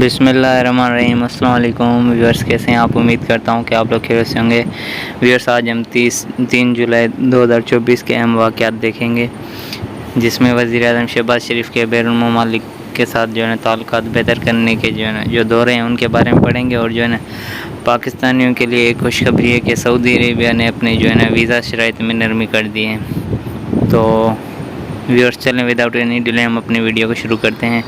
بسم اللہ الرحمن الرحیم۔ السلام علیکم ویورس، کیسے ہیں آپ؟ امید کرتا ہوں کہ آپ لوگ خیریت سے ہوں گے۔ ویورس، آج ہم 3 جولائی 2024 کے اہم واقعات دیکھیں گے، جس میں وزیر اعظم شہباز شریف کے بیرون ممالک کے ساتھ تعلقات بہتر کرنے کے جو دورے ہیں ان کے بارے میں پڑھیں گے، اور پاکستانیوں کے لیے ایک خوشخبری ہے کہ سعودی عربیہ نے اپنے ویزا شرائط میں نرمی کر دی ہے۔ تو ویورس، چلیں وداؤٹ اینی ڈیلے ہم اپنی ویڈیو کو شروع کرتے ہیں۔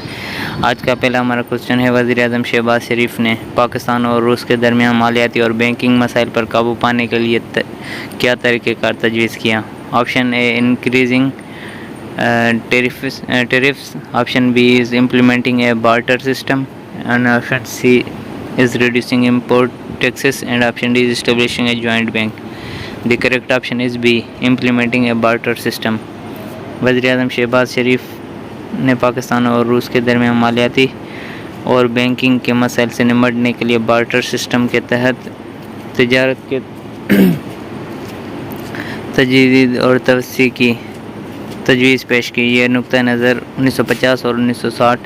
آج کا پہلا ہمارا کوشچن ہے، وزیر اعظم شہباز شریف نے پاکستان اور روس کے درمیان مالیاتی اور بینکنگ مسائل پر قابو پانے کے لیے کیا طریقہ کار تجویز کیا؟ Option A, increasing tariffs, option B is implementing a barter system, and option C is reducing import taxes, and option D is establishing a joint bank. The correct option is B, implementing a barter system. وزیر اعظم شہباز شریف نے پاکستان اور روس کے درمیان مالیاتی اور banking کے مسائل سے نمٹنے کے لیے بارٹر سسٹم کے تحت تجارت کے تجدید اور توسیع کی تجویز پیش کی۔ یہ نقطہ نظر 1950 اور 1960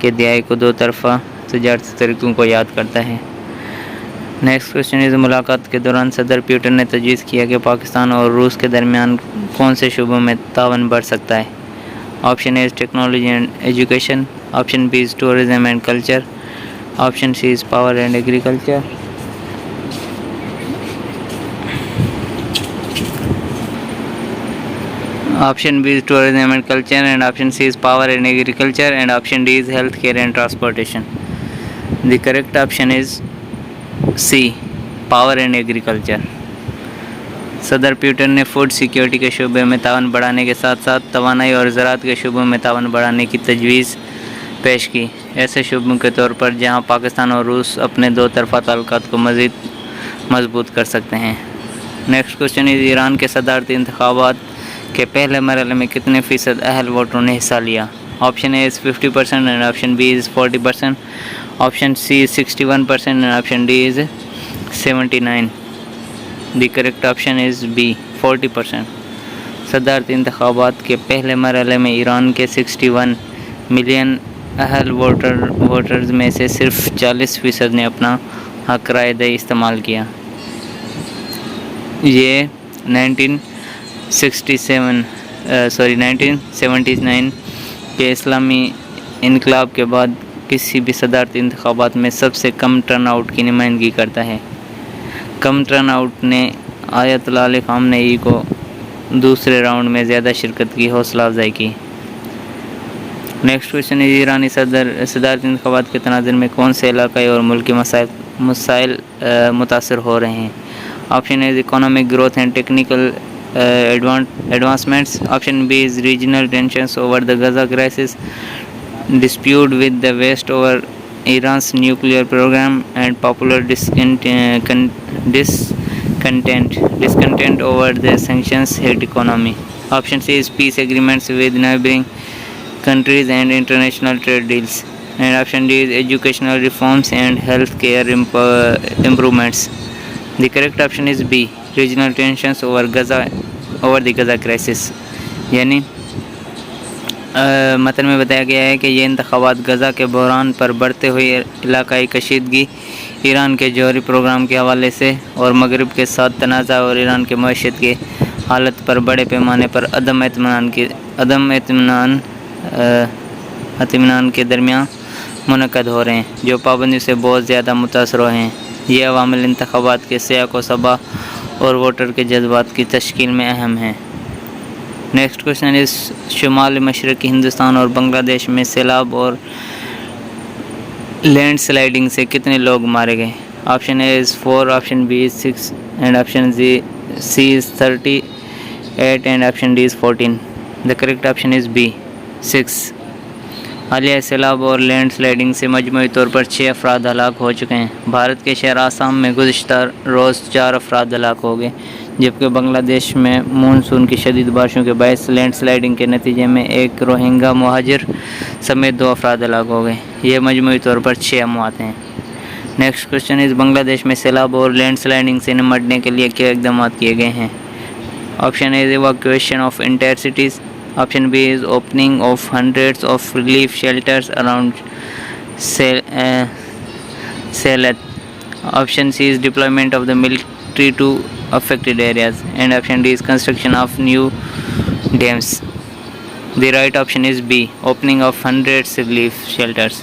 کے دہائی کو دو طرفہ تجارتی طریقوں کو یاد کرتا ہے۔ نیکسٹ کوشچن از، ملاقات کے دوران صدر پیوٹن نے تجویز کیا کہ پاکستان اور روس کے درمیان کون سے شعبوں میں تعاون بڑھ سکتا ہے؟ Option A is technology and education, option B is tourism and culture, option C is power and agriculture. Option B is tourism and culture, and option C is power and agriculture, and option D is health care and transportation. The correct option is C, power and agriculture. صدر Putin نے food security کے شعبے میں تعاون بڑھانے کے ساتھ ساتھ توانائی اور زراعت کے شعبوں میں تعاون بڑھانے کی تجویز پیش کی، ایسے شعبوں کے طور پر جہاں پاکستان اور روس اپنے دو طرفہ تعلقات کو مزید مضبوط کر سکتے ہیں۔ نیکسٹ کوشچن از، ایران کے صدارتی انتخابات کے پہلے مرحلے میں کتنے فیصد اہل ووٹروں نے حصہ لیا؟ Option A is 50% and option B is 40%، option C is 61% and option D is 79۔ The correct option is B, 40%۔ صدارتی انتخابات کے پہلے مرحلے میں ایران کے 61 ملین اہل ووٹرز میں سے صرف 40% نے اپنا حق رائے دہی استعمال کیا۔ یہ 1979 کے اسلامی انقلاب کے بعد کسی بھی صدارتی انتخابات میں سب سے کم ٹرن آؤٹ کی نمائندگی کرتا ہے۔ کم ٹرن آؤٹ نے آیت اللہ علی خامنئی کو دوسرے راؤنڈ میں زیادہ شرکت کی حوصلہ افزائی کی۔ نیکسٹ کوشچن ہے، ایرانی صدارتی انتخابات کے تناظر میں کون سے علاقائی اور ملکی مسائل متاثر ہو رہے ہیں؟ Option A is economic growth and technical advancements, option B is regional tensions over the Gaza crisis, dispute with the West over Iran's nuclear program, and popular discontent over the sanctions hit economy. Option C is peace agreements with neighboring countries and international trade deals, and option D is educational reforms and health care improvements. The correct option is B, regional tensions over the Gaza crisis. یعنی متن میں بتایا گیا ہے کہ یہ انتخابات غزہ کے بحران پر بڑھتے ہوئے علاقائی کشیدگی، ایران کے جوہری پروگرام کے حوالے سے، اور مغرب کے ساتھ تنازع اور ایران کے معیشت کی حالت پر بڑے پیمانے پر عدم اطمینان کے درمیان منعقد ہو رہے ہیں، جو پابندی سے بہت زیادہ متاثر ہوئے ہیں۔ یہ عوامل انتخابات کے سیاق و سباق اور ووٹر کے جذبات کی تشکیل میں اہم ہیں۔ نیکسٹ کوشچن اس، شمال مشرقی ہندوستان اور بنگلہ دیش میں سیلاب اور لینڈ سلائڈنگ سے کتنے لوگ مارے گئے؟ Option A is 4، option B is 6، and option C is 38، and option D is 14۔ The correct option is B, 6۔ حالیہ سیلاب اور لینڈ سلائڈنگ سے مجموعی طور پر 6 افراد ہلاک ہو چکے ہیں۔ بھارت کے شہر آسام میں گزشتہ روز 4 افراد ہلاک ہو گئے، جبکہ بنگلہ دیش میں مونسون کی شدید بارشوں کے باعث لینڈ سلائڈنگ کے نتیجے میں ایک روہنگا مہاجر سمیت 2 افراد ہلاک ہو گئے۔ یہ مجموعی طور پر 6 اموات ہیں۔ نیکسٹ کوشچن از، بنگلہ دیش میں سیلاب اور لینڈ سلائڈنگ سے نمٹنے کے لیے کیا اقدامات کیے گئے ہیں؟ Option A is evacuation of entire cities, option B is opening of hundreds of relief shelters around Salat. Option C is deployment of the military to affected areas, and option D is construction of new dams. The right option is B, opening of hundreds relief shelters.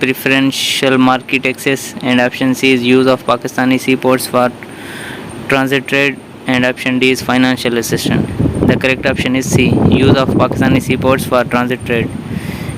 preferential market access, and option C is use of Pakistani seaports for transit trade, and option D is financial assistance. The correct option is C, use of Pakistani seaports for transit trade.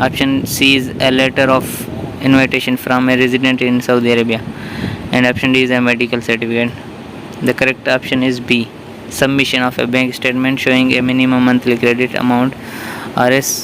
option C is a letter of invitation from a resident in Saudi Arabia, and option D is a medical certificate. The correct option is B, submission of a bank statement showing a minimum monthly credit amount RS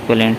equivalent.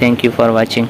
Thank you for watching.